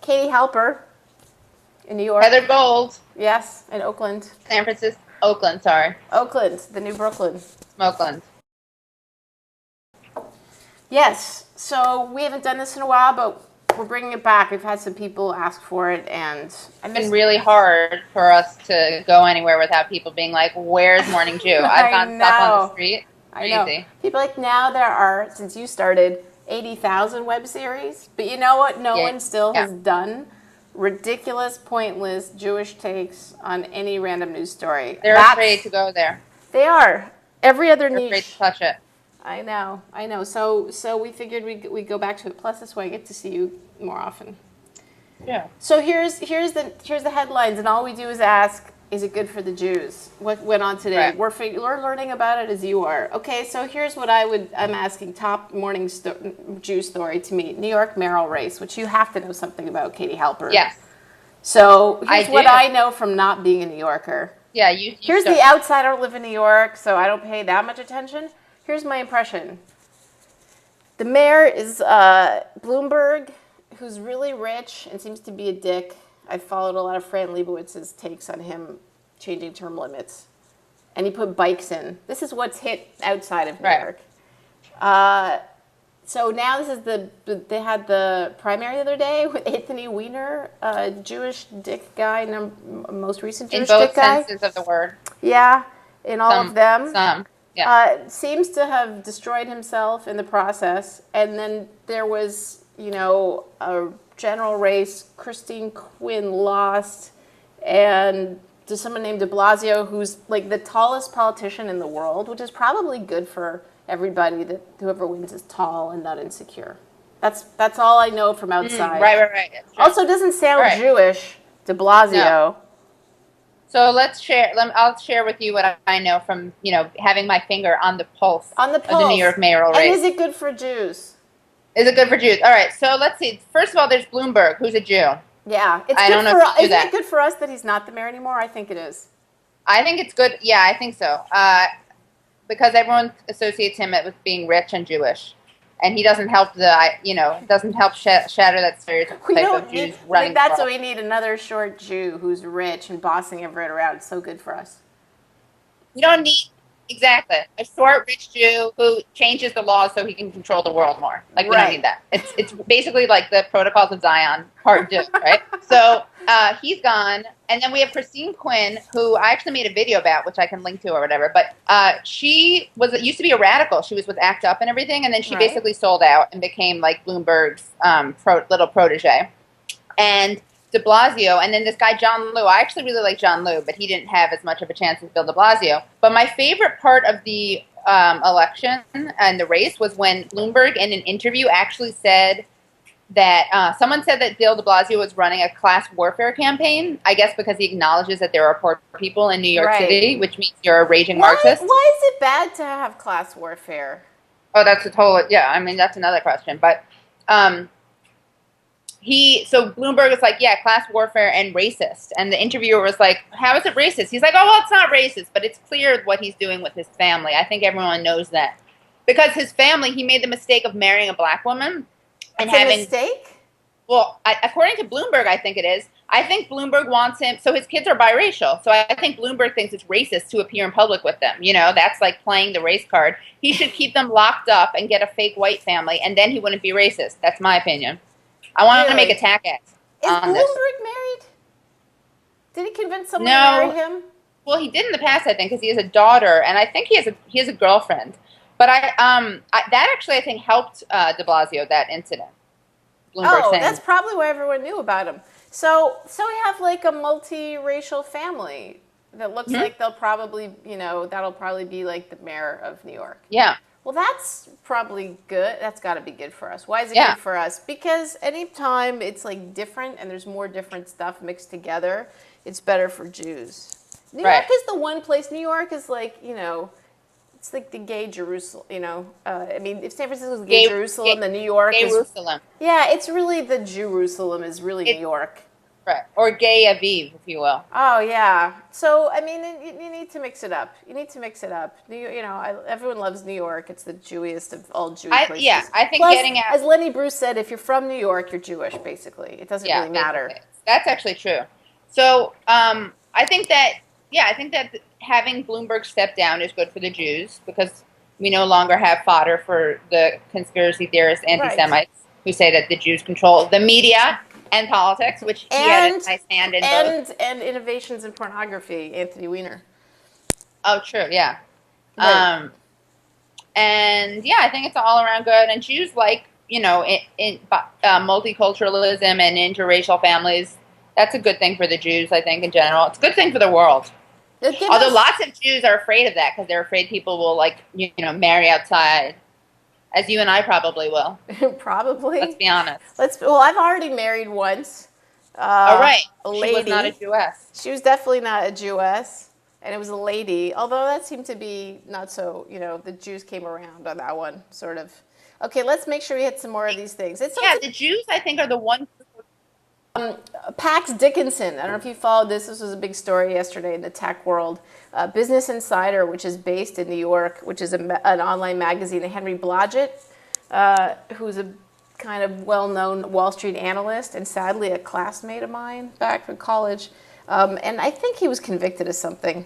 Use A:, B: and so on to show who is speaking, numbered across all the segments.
A: Katie Halper in New York.
B: Heather Gold.
A: Yes, in Oakland.
B: San Francisco. Oakland, sorry.
A: Oakland, the new Brooklyn.
B: Smokeland.
A: Yes, so we haven't done this in a while, but we're bringing it back. We've had some people ask for it, and
B: It's been really hard for us to go anywhere without people being like, "Where's Morning Jew?" I've gone stuck on the street.
A: I know.
B: Crazy.
A: People like now there are, since you started, 80,000 web series. But you know what? No one still has done ridiculous, pointless Jewish takes on any random news story.
B: They're afraid to go there.
A: They are. Every other
B: They're
A: niche.
B: afraid to touch it.
A: I know. So we figured we go back to it. Plus, this way I get to see you more often.
B: Yeah.
A: So here's the headlines, and all we do is ask, is it good for the Jews? What went on today?
B: Right.
A: We're learning about it as you are. Okay, so here's what I'm asking. Top morning Jew story to me: New York mayoral race, which you have to know something about, Katie Halper.
B: Yes.
A: So here's what I know from not being a New Yorker.
B: Yeah, you
A: here's the outsider. I live in New York, so I don't pay that much attention. Here's my impression. The mayor is Bloomberg, who's really rich and seems to be a dick. I've followed a lot of Fran Leibowitz's takes on him changing term limits. And he put bikes in. This is what's hit outside of New York. So now this is they had the primary the other day with Anthony Weiner, a Jewish dick guy, most recent Jewish dick guy.
B: In both senses of the word.
A: Yeah, in all of them.
B: Some. Yeah.
A: Seems to have destroyed himself in the process. And then there was, a general race. Christine Quinn lost. And to someone named Blasio, who's like the tallest politician in the world, which is probably good for everybody, that whoever wins is tall and not insecure. That's all I know from outside.
B: Right.
A: Also, doesn't sound Jewish, de Blasio.
B: No. So let's share. I'll share with you what I know from having my finger on the pulse of the New York mayoral race.
A: And is it good for Jews?
B: Is it good for Jews? All right. So let's see. First of all, there's Bloomberg, who's a Jew.
A: Yeah, isn't it good for us that he's not the mayor anymore? I think it is.
B: I think it's good. Yeah, I think so. Because everyone associates him with being rich and Jewish. And he doesn't help shatter that stereotype of Jews running.
A: That's why we need another short Jew who's rich and bossing everyone around. It's so good for us.
B: We don't need a short rich Jew who changes the laws so he can control the world more. Like we don't need that. It's basically like the Protocols of Zion part 2, right? So he's gone, and then we have Christine Quinn, who I actually made a video about, which I can link to or whatever. But she used to be a radical. She was with ACT UP and everything, and then she basically sold out and became like Bloomberg's little protege. And de Blasio, and then this guy John Liu. I actually really like John Liu, but he didn't have as much of a chance as Bill de Blasio. But my favorite part of the election and the race was when Bloomberg, in an interview, actually said that someone said that Bill de Blasio was running a class warfare campaign. I guess because he acknowledges that there are poor people in New York City, which means you're a raging Marxist.
A: Why is it bad to have class warfare?
B: Oh, that's that's another question, but. So Bloomberg is like, yeah, class warfare and racist. And the interviewer was like, how is it racist? He's like, oh, well, it's not racist, but it's clear what he's doing with his family. I think everyone knows that. Because his family, he made the mistake of marrying a black woman. And having a mistake? Well, according to Bloomberg, I think it is. I think Bloomberg wants him, so his kids are biracial. So I think Bloomberg thinks it's racist to appear in public with them. That's like playing the race card. He should keep them locked up and get a fake white family, and then he wouldn't be racist. That's my opinion. I want to make a tack act.
A: Is Bloomberg married? Did he convince someone to marry him?
B: Well, he did in the past, I think, because he has a daughter, and I think he has a girlfriend. But that actually I think helped de Blasio, that incident. Bloomberg saying.
A: That's probably why everyone knew about him. So we have like a multiracial family that looks like they'll probably that'll probably be like the mayor of New York.
B: Yeah.
A: Well, that's probably good. That's got to be good for us. Why is it good for us? Because anytime it's like different and there's more different stuff mixed together, it's better for Jews. New York is the one place. New York is like, it's like the gay Jerusalem, if San Francisco is gay Jerusalem, then New York is...
B: Jerusalem.
A: Yeah, it's really the Jerusalem is really New York.
B: Right. Or Gay Aviv, if you will.
A: Oh yeah. So I mean, you need to mix it up. You need to mix it up. Everyone loves New York. It's the Jewiest of all Jewish places.
B: I think
A: Plus,
B: getting out.
A: as Lenny Bruce said, if you're from New York, you're Jewish. Basically, it doesn't
B: Yeah,
A: really matter.
B: basically. That's actually true. So I think that having Bloomberg step down is good for the Jews because we no longer have fodder for the conspiracy theorists, anti-Semites who say that the Jews control the media and politics, which he had a nice hand in both.
A: And innovations in pornography, Anthony Weiner.
B: Oh, true. Yeah.
A: Right.
B: And yeah, I think it's all around good. And Jews like, in multiculturalism and interracial families. That's a good thing for the Jews, I think, in general. It's a good thing for the world. Although lots of Jews are afraid of that because they're afraid people will, marry outside, as you and I probably will.
A: Probably.
B: Let's be honest.
A: Well, I've already married once.
B: Right.
A: A lady.
B: She was not a Jewess.
A: She was definitely not a Jewess, and it was a lady. Although that seemed to be not so. The Jews came around on that one, sort of. Okay, let's make sure we hit some more of these things.
B: The Jews, I think, are the one.
A: Pax Dickinson. I don't know if you followed this. This was a big story yesterday in the tech world. Business Insider, which is based in New York, which is an online magazine. And Henry Blodgett, who's a kind of well-known Wall Street analyst and sadly a classmate of mine back from college. And I think he was convicted of something.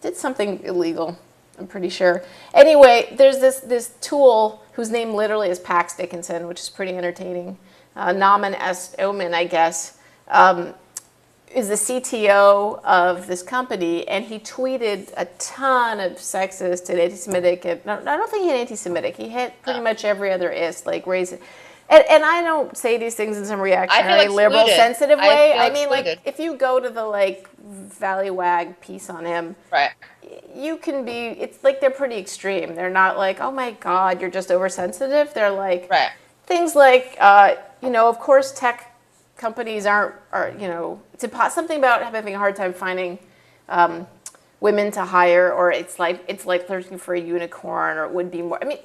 A: Did something illegal, I'm pretty sure. Anyway, there's this tool whose name literally is Pax Dickinson, which is pretty entertaining. Naaman S. Oman, I guess, is the CTO of this company, and he tweeted a ton of sexist and anti-Semitic. And no, I don't think he hit anti-Semitic. He hit pretty much every other ist, like race. And I don't say these things in some reactionary, liberal, sensitive way. I mean, like, if you go to the, Valleywag piece on him,
B: right,
A: you can be, it's like they're pretty extreme. They're not like, oh my God, you're just oversensitive. They're like, things like, of course, tech companies are it's something about having a hard time finding women to hire, or it's like searching for a unicorn, or it would be more. I mean,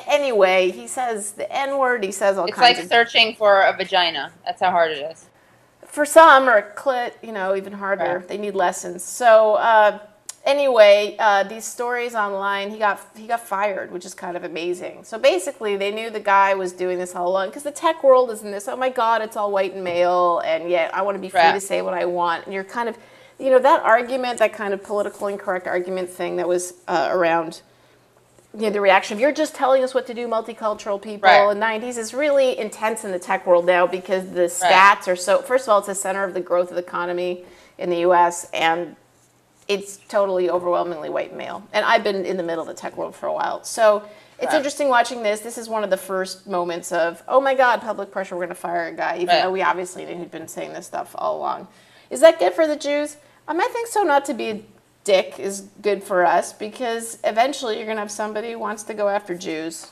A: anyway, he says the N-word. He says all kinds.
B: It's like searching for a vagina. That's how hard it is.
A: For some, or a clit, even harder. Right. They need lessons. So anyway, these stories online, he got fired, which is kind of amazing. So basically, they knew the guy was doing this all along, because the tech world is in this, oh my God, it's all white and male, and yet I want to be free to say what I want. And you're kind of, that argument, that kind of political incorrect argument thing that was around, the reaction of, you're just telling us what to do, multicultural people in the 90s, is really intense in the tech world now, because the stats are so, first of all, it's the center of the growth of the economy in the U.S., and it's totally overwhelmingly white male. And I've been in the middle of the tech world for a while. So it's interesting watching this. This is one of the first moments of, oh my God, public pressure, we're going to fire a guy, even though we obviously knew he'd been saying this stuff all along. Is that good for the Jews? I think so. Not to be a dick is good for us, because eventually you're going to have somebody who wants to go after Jews.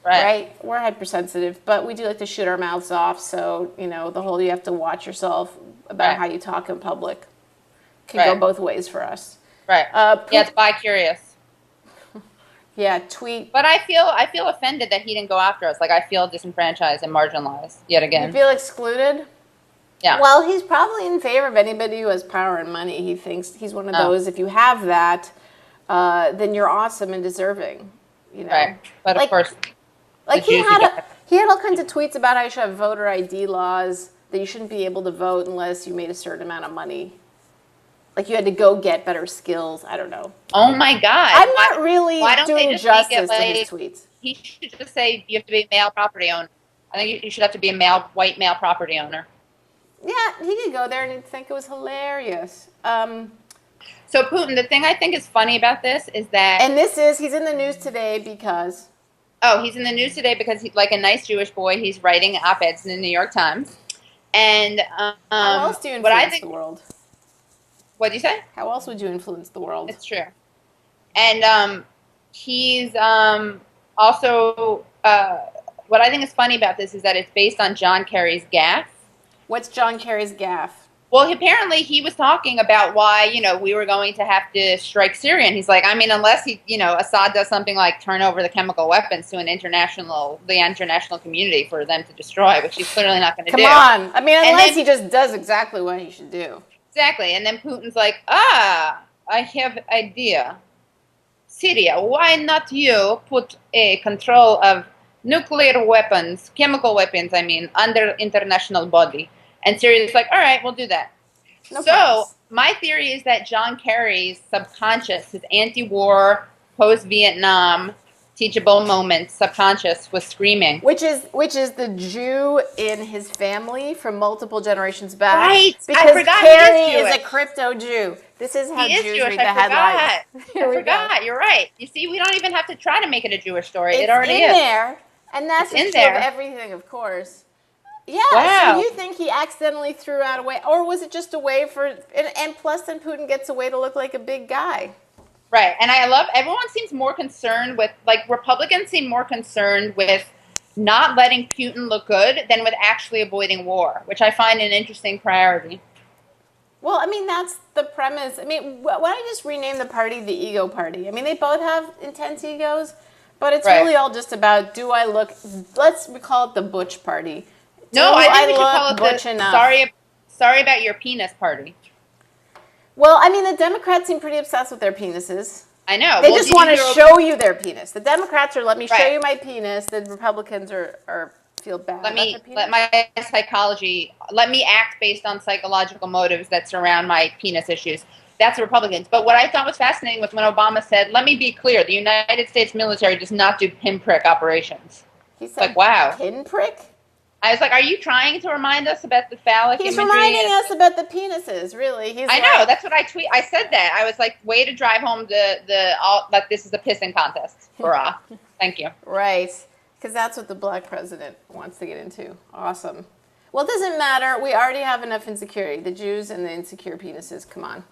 A: Right? We're hypersensitive, but we do like to shoot our mouths off. So, the whole you have to watch yourself about how you talk in public can go both ways for us.
B: Right. It's bi-curious.
A: Tweet.
B: But I feel offended that he didn't go after us. Like, I feel disenfranchised and marginalized yet again.
A: You feel excluded?
B: Yeah.
A: Well, he's probably in favor of anybody who has power and money. He thinks he's one of those, if you have that, then you're awesome and deserving.
B: Right. But of course,
A: he had all kinds of tweets about how you should have voter ID laws, that you shouldn't be able to vote unless you made a certain amount of money. Like you had to go get better skills. I don't know.
B: Oh my God.
A: I'm not really doing justice to his tweets.
B: He should just say you have to be a male property owner. I think you should have to be a white male property owner.
A: Yeah, he could go there and he'd think it was hilarious.
B: So Putin, the thing I think is funny about this is that...
A: And he's in the news today because...
B: Oh, he's in the news today because he's like a nice Jewish boy. He's writing op-eds in the New York Times. And
A: how else do you influence the world?
B: What do you say?
A: How else would you influence the world?
B: It's true. And he's also... what I think is funny about this is that it's based on John Kerry's gaffe.
A: What's John Kerry's gaffe?
B: Well, apparently he was talking about why, we were going to have to strike Syria. And he's like, I mean, unless Assad does something like turn over the chemical weapons to the international community for them to destroy, which he's clearly not going to do.
A: Come on. I mean, unless he just does exactly what he should do.
B: Exactly. And then Putin's like, I have idea. Syria, why not you put a control of nuclear weapons, chemical weapons, under international body? And Syria's like, all right, we'll do that. No problem. My theory is that John Kerry's subconscious, his anti-war, post-Vietnam, teachable moments subconscious was screaming.
A: Which is the Jew in his family from multiple generations back.
B: Right.
A: Because
B: I forgot
A: Kerry is a crypto Jew. This is how Jews read the headlines.
B: I forgot. You're right. You see, we don't even have to try to make it a Jewish story. It already
A: is.
B: It's
A: in there. And that's true of everything, of course. Yeah,
B: wow.
A: So you think he accidentally threw out a way, or was it just a way for, and plus then Putin gets a way to look like a big guy.
B: Right, and I love, everyone seems more concerned with, Republicans seem more concerned with not letting Putin look good than with actually avoiding war, which I find an interesting priority.
A: Well, I mean, that's the premise. I mean, why don't you just rename the party the Ego Party? I mean, they both have intense egos, but it's really all just about, do I look, let's call it the Butch Party.
B: No, I think we should call it the sorry about your penis party.
A: Well, I mean, the Democrats seem pretty obsessed with their penises.
B: I know.
A: They just want to show you their penis. The Democrats are, let me show you my penis. The Republicans are feel bad. Let me
B: act based on psychological motives that surround my penis issues. That's the Republicans. But what I thought was fascinating was when Obama said, let me be clear, the United States military does not do pinprick operations.
A: He said,
B: like, wow.
A: Pinprick?
B: I was like, are you trying to remind us about the phallic imagery?
A: He's reminding us about the penises, really.
B: I know. That's what I tweet. I said that. I was like, way to drive home like this is a pissing contest. Hurrah. Thank you.
A: Right. Because that's what the black president wants to get into. Awesome. Well, it doesn't matter. We already have enough insecurity. The Jews and the insecure penises. Come on.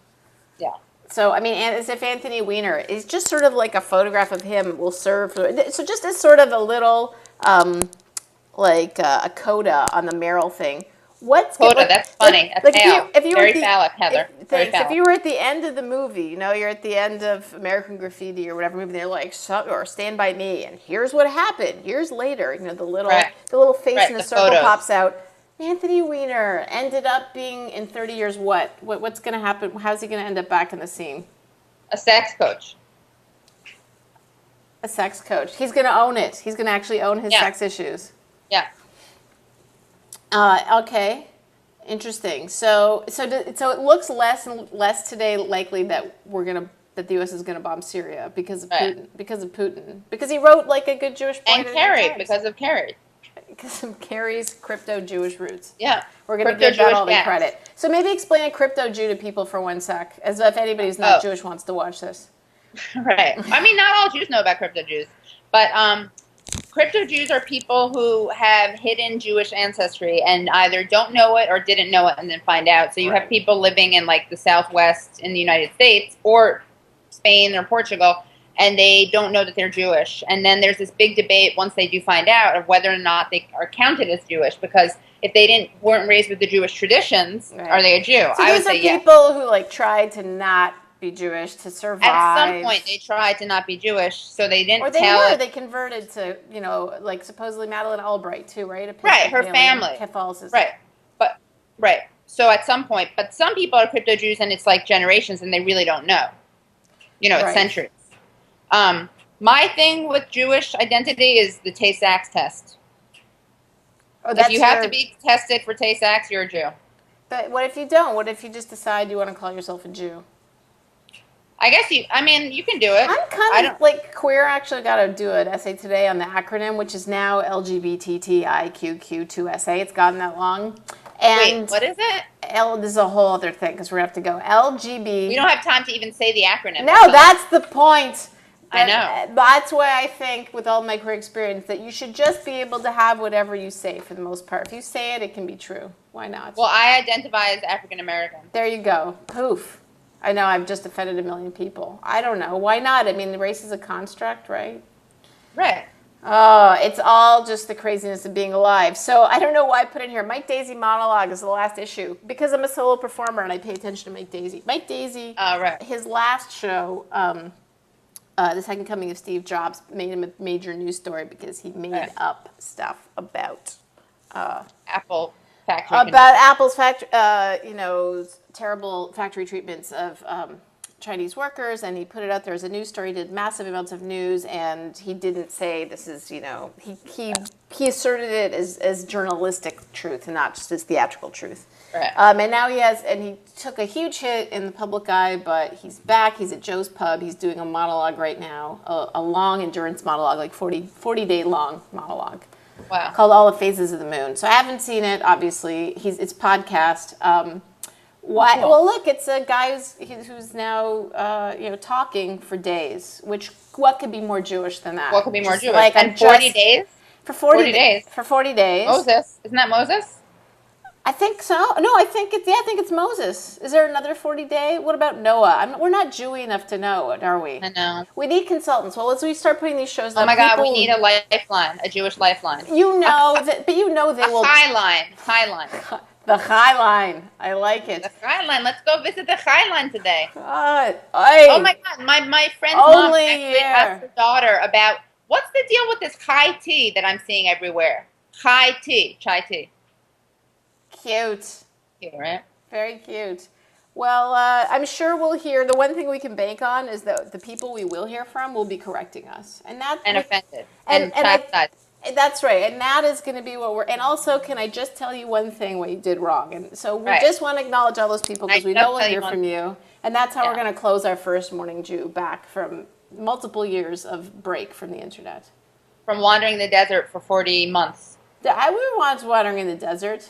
B: Yeah.
A: So, I mean, as if Anthony Weiner is just sort of like a photograph of him will serve. So just as sort of a little... like a coda on the Meryl thing. What's
B: coda? That's funny. That's if you very phallic, Heather.
A: If you were at the end of the movie, you're at the end of American Graffiti or whatever movie, they're like, or Stand By Me, and here's what happened. Years later, the little face in the circle pops out. Anthony Weiner ended up being in 30 years. What's going to happen? How's he going to end up back in the scene?
B: A sex coach.
A: A sex coach. He's going to own it. He's going to actually own his sex issues.
B: Yeah.
A: Okay. Interesting. So it looks less and less today likely that the U.S. is going to bomb Syria because of Putin. Because he wrote like a good Jewish point.
B: And Kerry, because of Kerry.
A: Because of Kerry's crypto Jewish roots.
B: Yeah.
A: We're going to give that all the credit. So maybe explain a crypto Jew to people for 1 sec, as if anybody who's not Jewish wants to watch this.
B: Right. I mean, not all Jews know about crypto Jews, but crypto Jews are people who have hidden Jewish ancestry and either don't know it or didn't know it and then find out. So you have people living in like the Southwest in the United States or Spain or Portugal, and they don't know that they're Jewish. And then there's this big debate once they do find out of whether or not they are counted as Jewish, because if they weren't raised with the Jewish traditions, are they a Jew?
A: So I would say people who like tried to not be Jewish to survive.
B: At some point, they tried to not be Jewish, so they didn't.
A: Or they converted to, like supposedly Madeleine Albright too, right?
B: Right, her family.
A: Catholicism.
B: Right. So at some point, but some people are crypto Jews, and it's like generations, and they really don't know. It's centuries. My thing with Jewish identity is the Tay-Sachs test. If you have to be tested for Tay-Sachs, you're a Jew.
A: But what if you don't? What if you just decide you want to call yourself a Jew?
B: I guess you can do it.
A: I'm kind of like queer. Actually got to do an essay today on the acronym, which is now LGBTTIQQ2SA. It's gotten that long. And
B: wait, what is it?
A: This is a whole other thing because we're going to have to go LGB.
B: We don't have time to even say the acronym.
A: No, that's the point.
B: I know.
A: That's why I think, with all my queer experience, that you should just be able to have whatever you say for the most part. If you say it, it can be true. Why not?
B: Well, I identify as African American.
A: There you go. Poof. I know I've just offended a million people. I don't know. Why not? I mean, the race is a construct, right?
B: Right.
A: Oh, it's all just the craziness of being alive. So I don't know why I put in here Mike Daisy monologue is the last issue because I'm a solo performer and I pay attention to Mike Daisy. Mike Daisy,
B: Right.
A: his last show, The Second Coming of Steve Jobs, made him a major news story because he made up stuff about
B: Apple factory.
A: about Apple's factory, terrible factory treatments of Chinese workers, and he put it out there as a news story. He did massive amounts of news, and he didn't say this is, he asserted it as journalistic truth and not just as theatrical truth.
B: Right.
A: And now he took a huge hit in the public eye, but he's back. He's at Joe's Pub. He's doing a monologue right now, a long endurance monologue, like 40-day long monologue.
B: Wow.
A: Called All the Phases of the Moon. So I haven't seen it, obviously. It's podcast. Why?
B: Cool.
A: Well, look, it's a guy who's now talking for days. What could be more Jewish than that?
B: What could be more
A: Just
B: Jewish?
A: Like
B: and 40 days?
A: For 40
B: days.
A: For 40 days.
B: Moses. Isn't that Moses?
A: I think so. No, I think it's Moses. Is there another 40-day? What about Noah? We're not Jewy enough to know it, are we?
B: I know.
A: We need consultants. Well, as we start putting these shows up,
B: Oh my God, we need a lifeline, a Jewish lifeline.
A: But they will.
B: High line.
A: The High Line. I like it.
B: The High Line. Let's go visit the High Line today.
A: God.
B: Oh my God, my friend's mom actually asked her daughter about what's the deal with this high tea that I'm seeing everywhere. Chai tea.
A: Cute.
B: Cute, right?
A: Very cute. Well, I'm sure we'll hear. The one thing we can bank on is that the people we will hear from will be correcting us, and
B: offended and chastised.
A: That's right, and that is going to be what we're. And also, can I just tell you one thing what you did wrong? And so we just want to acknowledge all those people because we know we'll hear from you, and that's how we're going to close our first Morning Jew back from multiple years of break from the internet.
B: From wandering the desert for 40 months.
A: We were once wandering in the desert.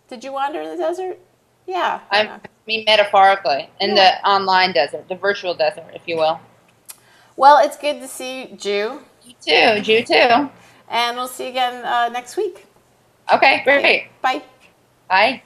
A: Did you wander in the desert? Yeah.
B: I mean, metaphorically, in the online desert, the virtual desert, if you will.
A: Well, it's good to see you,
B: Jew too.
A: And we'll see you again next week.
B: Okay, great.
A: Bye.
B: Bye.